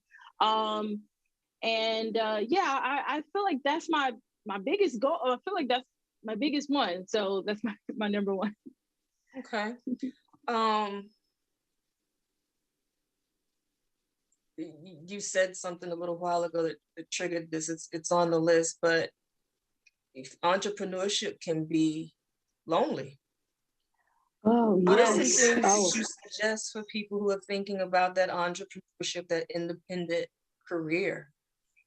Yeah, I feel like that's my biggest goal. I feel like that's my biggest one. So that's my number one. Okay. You said something a little while ago that triggered this. It's on the list, but if entrepreneurship can be lonely. Oh, What are some yes. things Oh, that you suggest for people who are thinking about that entrepreneurship, that independent career?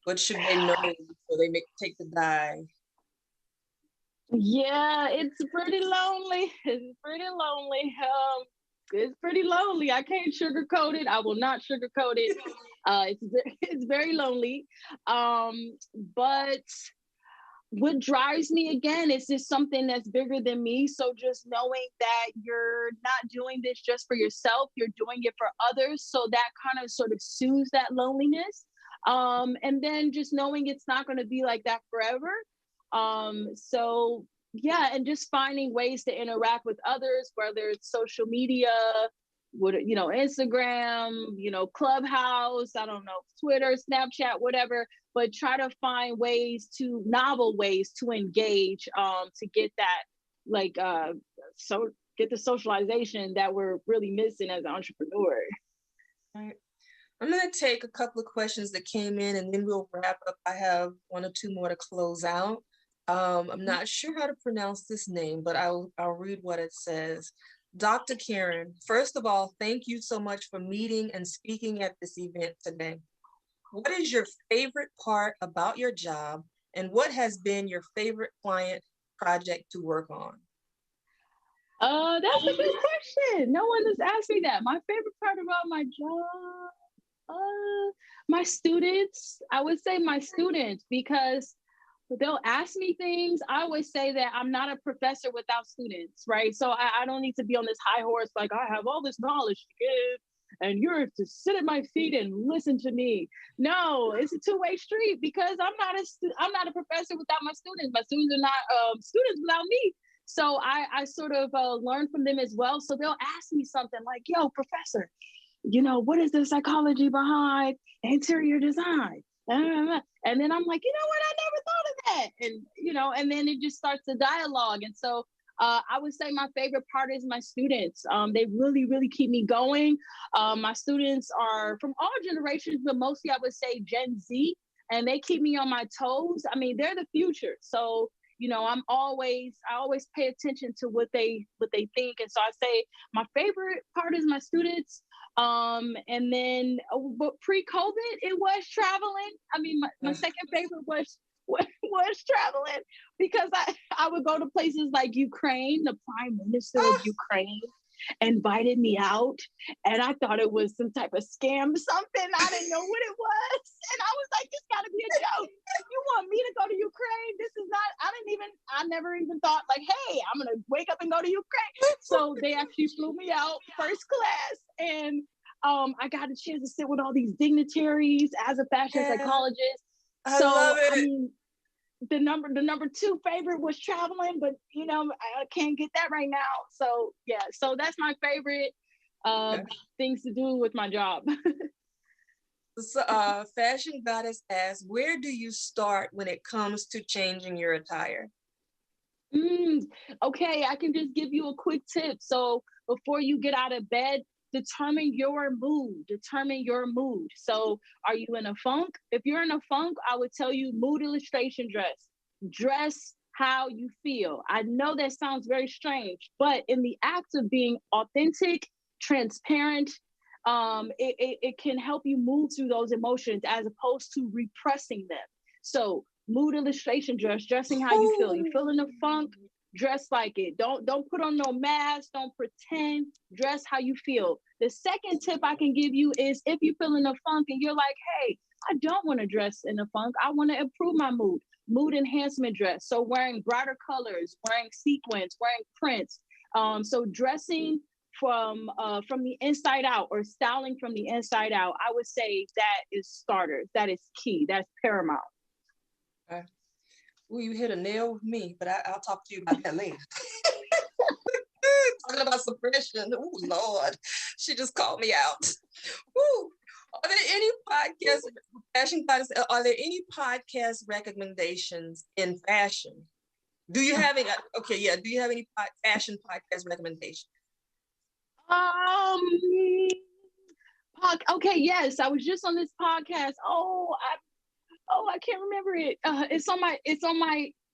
What should they know before they take the dive? yeah, it's pretty lonely. It's pretty lonely. It's pretty lonely. I can't sugarcoat it. I will not sugarcoat it. It's very lonely. But what drives me again is just something that's bigger than me. So just knowing that you're not doing this just for yourself, you're doing it for others. So that kind of sort of soothes that loneliness. And then just knowing it's not going to be like that forever. So yeah, and just finding ways to interact with others, whether it's social media, Instagram, Clubhouse, I don't know, Twitter, Snapchat, whatever, but try to find novel ways to engage, to get that, like, so get the socialization that we're really missing as an entrepreneur. All right. I'm going to take a couple of questions that came in and then we'll wrap up. I have one or two more to close out. I'm not sure how to pronounce this name, but I'll read what it says. Dr. Karen, first of all, thank you so much for meeting and speaking at this event today. What is your favorite part about your job, and what has been your favorite client project to work on? That's a good question. No one has asked me that. My favorite part about my job, my students. I would say my students, because they'll ask me things. I always say that I'm not a professor without students, right? So I don't need to be on this high horse like I have all this knowledge to give and you're to sit at my feet and listen to me. No, it's a two-way street, because I'm not a professor without my students. My students are not students without me. So I sort of learn from them as well. So they'll ask me something like, "Yo, professor, what is the psychology behind interior design?" And then I'm like, you know what? I never thought of that. And then it just starts a dialogue. And so I would say my favorite part is my students. They really, really keep me going. My students are from all generations, but mostly I would say Gen Z, and they keep me on my toes. I mean, they're the future. So, I always pay attention to what they think. And so I say my favorite part is my students. And then, but pre-COVID, it was traveling. I mean, my second favorite was traveling, because I would go to places like Ukraine. The prime minister of Ukraine invited me out, and I thought it was some type of scam, something. I didn't know what it was, and I was like, "This got to be a joke. You want me to go to Ukraine? This is not." I never even thought like, "Hey, I'm gonna wake up and go to Ukraine." So they actually flew me out first class, and I got a chance to sit with all these dignitaries as a fashion psychologist. I love it. I mean, the number two favorite was traveling, but I can't get that right now. So yeah, so that's my favorite things to do with my job. So, Fashion Goddess asks, where do you start when it comes to changing your attire? Okay, I can just give you a quick tip. So before you get out of bed, determine your mood. Determine your mood. So are you in a funk? If you're in a funk, I would tell you mood illustration dress. Dress how you feel. I know that sounds very strange, but in the act of being authentic, transparent, it can help you move through those emotions as opposed to repressing them. So mood illustration dress, dressing how you feel. You feel in a funk, dress like it. Don't put on no mask, don't pretend, dress how you feel. The second tip I can give you is, if you feel in a funk and you're like, "Hey, I don't want to dress in a funk, I want to improve my mood enhancement dress." So wearing brighter colors, wearing sequins, wearing prints. So dressing from the inside out, or styling from the inside out, I would say that is starter. That is key. That's paramount. Okay. Ooh, you hit a nail with me, but I'll talk to you about that later. Talking about suppression. Oh Lord, she just called me out. Woo. Are there any podcast fashion guys? Are there any podcast recommendations in fashion? Do you have any? Okay, yeah. Do you have any fashion podcast recommendations? Um, okay, yes, I was just on this podcast. I can't remember it. It's on my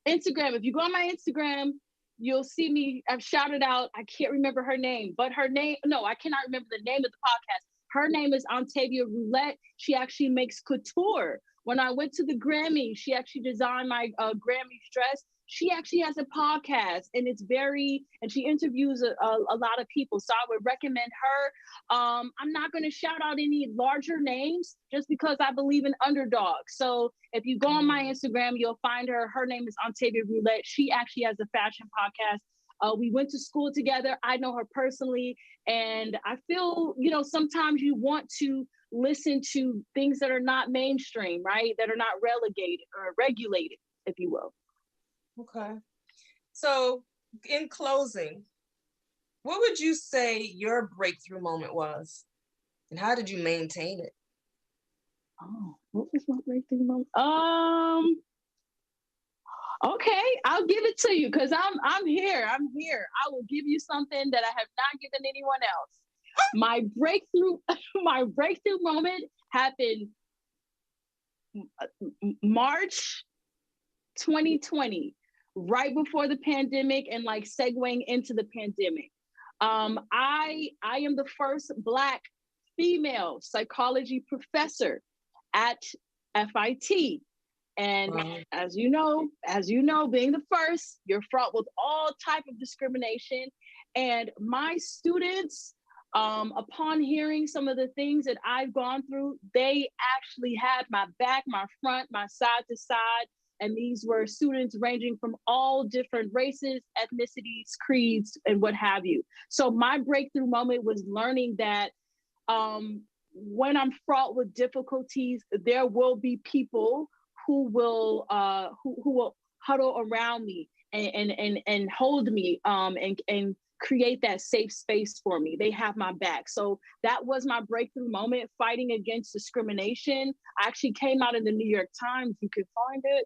Instagram. If you go on my Instagram, you'll see me. I've shouted out. I can't remember her name, but her name. No, I cannot remember the name of the podcast. Her name is Ontavia Roulette. She actually makes couture. When I went to the Grammy, she actually designed my Grammy dress. She actually has a podcast, and and she interviews a lot of people. So I would recommend her. I'm not going to shout out any larger names just because I believe in underdogs. So if you go on my Instagram, you'll find her. Her name is Ontavia Roulette. She actually has a fashion podcast. We went to school together. I know her personally. And I feel, sometimes you want to listen to things that are not mainstream, right? That are not relegated or regulated, if you will. Okay. So in closing, what would you say your breakthrough moment was? And how did you maintain it? Oh, what was my breakthrough moment? Okay, I'll give it to you because I'm here. I'm here. I will give you something that I have not given anyone else. My breakthrough moment happened March 2020, right before the pandemic and like segueing into the pandemic. I am the first Black female psychology professor at FIT. And as you know, being the first, you're fraught with all type of discrimination. And my students, upon hearing some of the things that I've gone through, they actually had my back, my front, my side to side. And these were students ranging from all different races, ethnicities, creeds, and what have you. So my breakthrough moment was learning that when I'm fraught with difficulties, there will be people who will huddle around me and hold me and create that safe space for me. They have my back. So that was my breakthrough moment, fighting against discrimination. I actually came out in the New York Times, you can find it,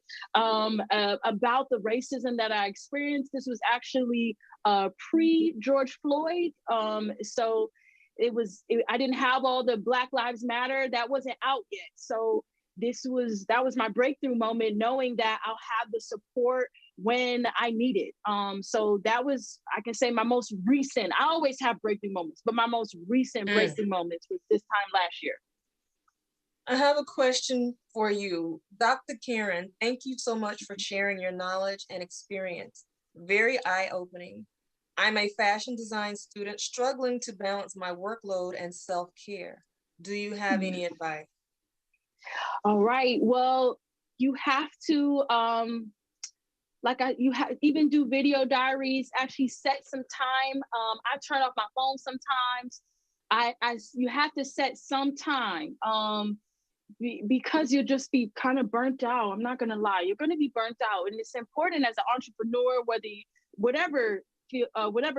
about the racism that I experienced. This was actually pre-George Floyd. So I didn't have all the Black Lives Matter. That wasn't out yet. So that was my breakthrough moment, knowing that I'll have the support when I need it. So that was, I can say, my most recent. I always have breakthrough moments, but my most recent breakthrough moments was this time last year. I have a question for you. Dr. Karen, thank you so much for sharing your knowledge and experience. Very eye-opening. I'm a fashion design student struggling to balance my workload and self-care. Do you have any advice? All right. Well, you have to, even do video diaries, actually set some time. I turn off my phone sometimes. You have to set some time because you'll just be kind of burnt out. I'm not going to lie. You're going to be burnt out. And it's important as an entrepreneur, whatever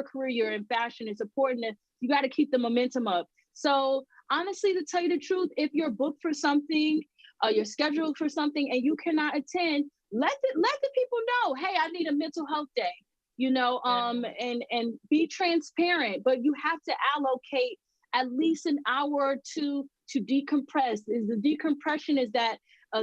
career you're in fashion, it's important that you got to keep the momentum up. So honestly, to tell you the truth, if you're booked for something, you're scheduled for something and you cannot attend, let the people know, hey, I need a mental health day, and be transparent, but you have to allocate at least an hour or two to decompress. The decompression is that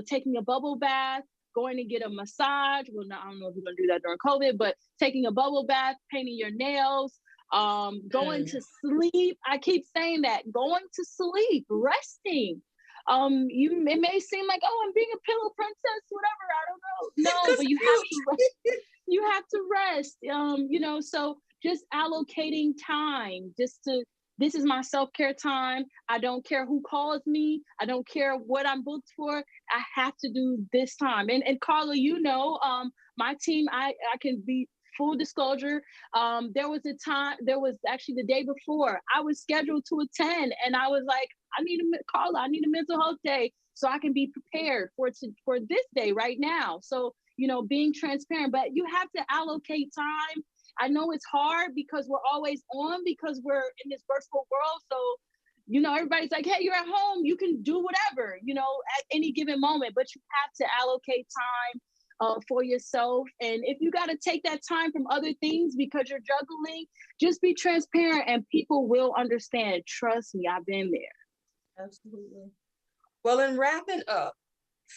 taking a bubble bath, going to get a massage. Well, I don't know if you're going to do that during COVID, but taking a bubble bath, painting your nails, going to sleep. I keep saying that, going to sleep, resting. It may seem like, oh, I'm being a pillow princess, whatever. I don't know. No, but you have to rest. You have to rest. So just allocating time this is my self-care time. I don't care who calls me. I don't care what I'm booked for. I have to do this time. And Carla, my team, I can be full disclosure. There was actually the day before I was scheduled to attend and I was like, I need a mental health day. so I can be prepared for this day right now. So, being transparent, but you have to allocate time. I know it's hard because we're always on, because we're in this virtual world. So, everybody's like, hey, you're at home, you can do whatever, at any given moment, but you have to allocate time for yourself. And if you got to take that time from other things because you're juggling, just be transparent and people will understand. Trust me, I've been there. Absolutely. Well, in wrapping up,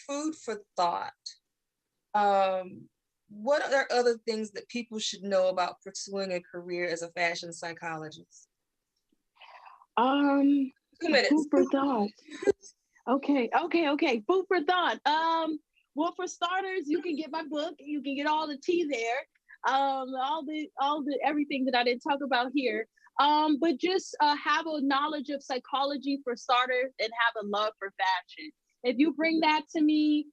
food for thought. What are other things that people should know about pursuing a career as a fashion psychologist? 2 minutes. Food for thought. Okay. Food for thought. Well, for starters, you can get my book. You can get all the tea there. All the everything that I didn't talk about here. But just have a knowledge of psychology for starters, and have a love for fashion. If you bring that to me,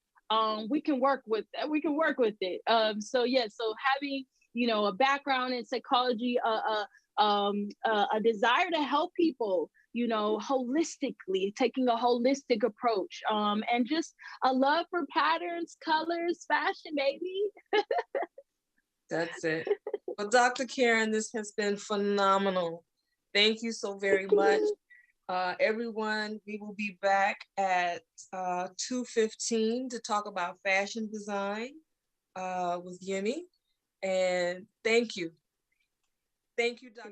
we can work with that. We can work with it. So having a background in psychology, a desire to help people, holistically, taking a holistic approach, and just a love for patterns, colors, fashion, baby. That's it. Well, Dr. Karen, this has been phenomenal. Thank you so very much. Everyone, we will be back at 2:15 to talk about fashion design with Yemi. And thank you. Thank you, Dr.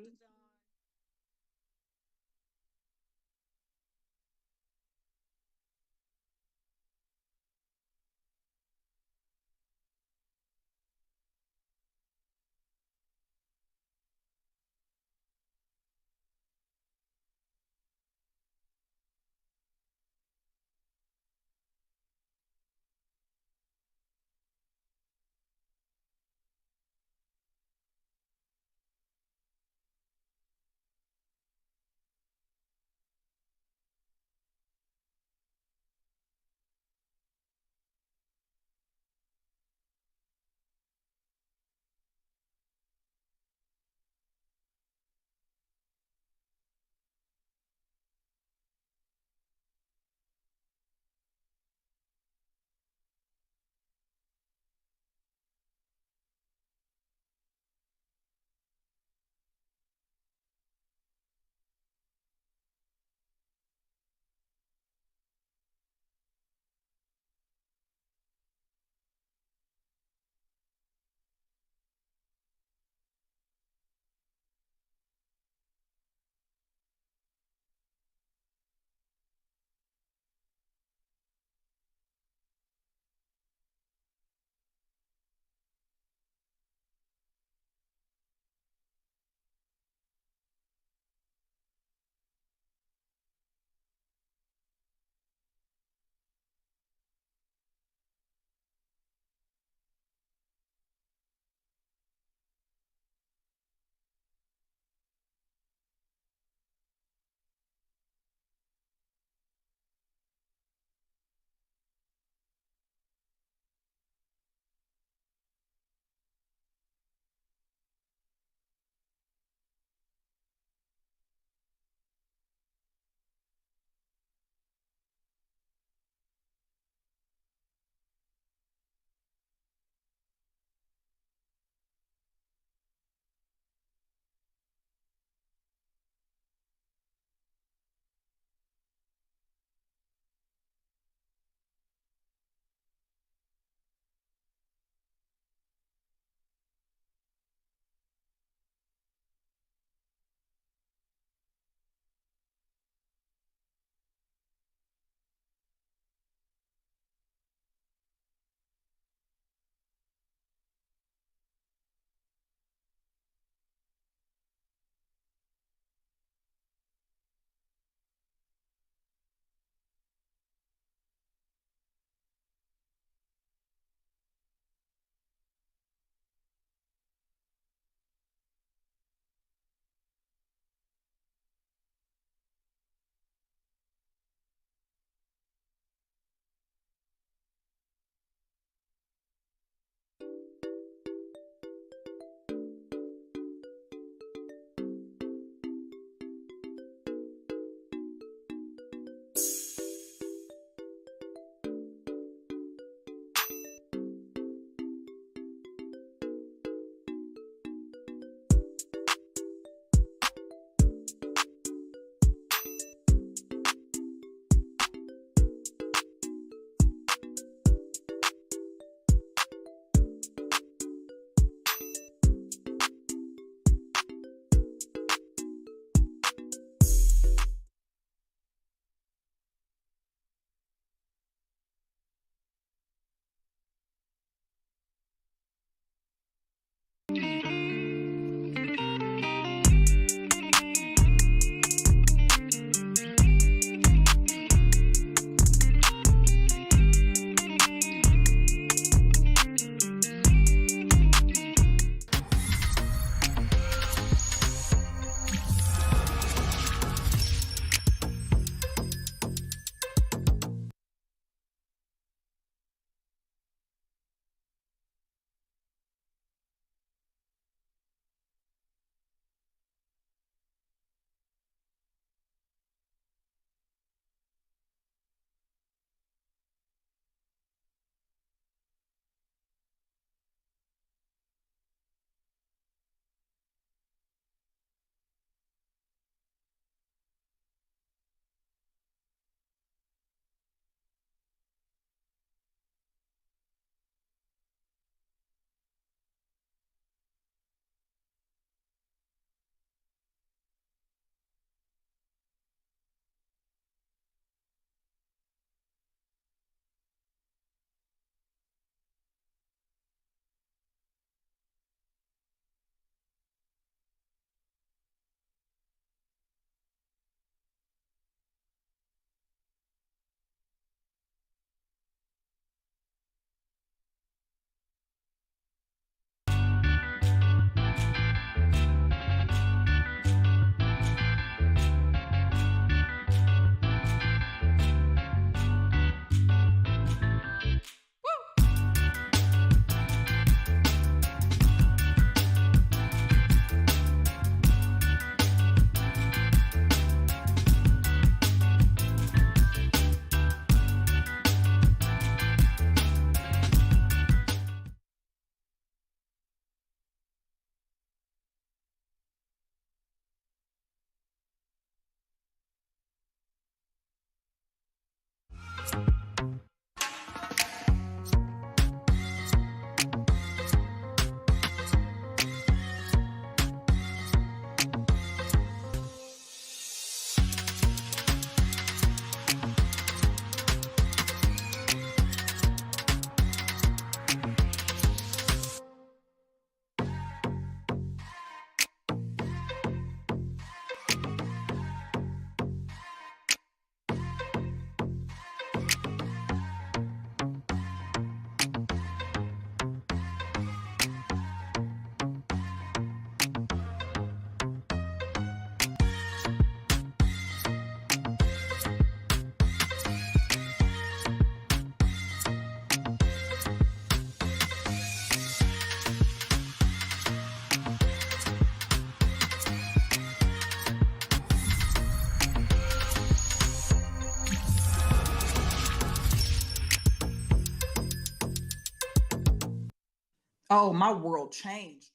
Oh, my world changed.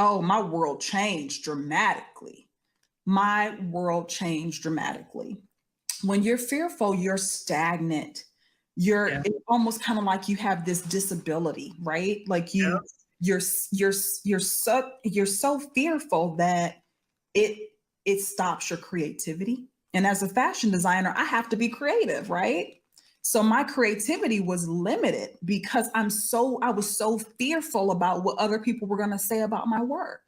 Oh, my world changed dramatically. My world changed dramatically. When you're fearful, you're stagnant. Yeah. It's almost kind of like you have this disability, right? Like Yeah. you're so fearful that it it stops your creativity. And as a fashion designer, I have to be creative, right? So my creativity was limited because I was so fearful about what other people were going to say about my work.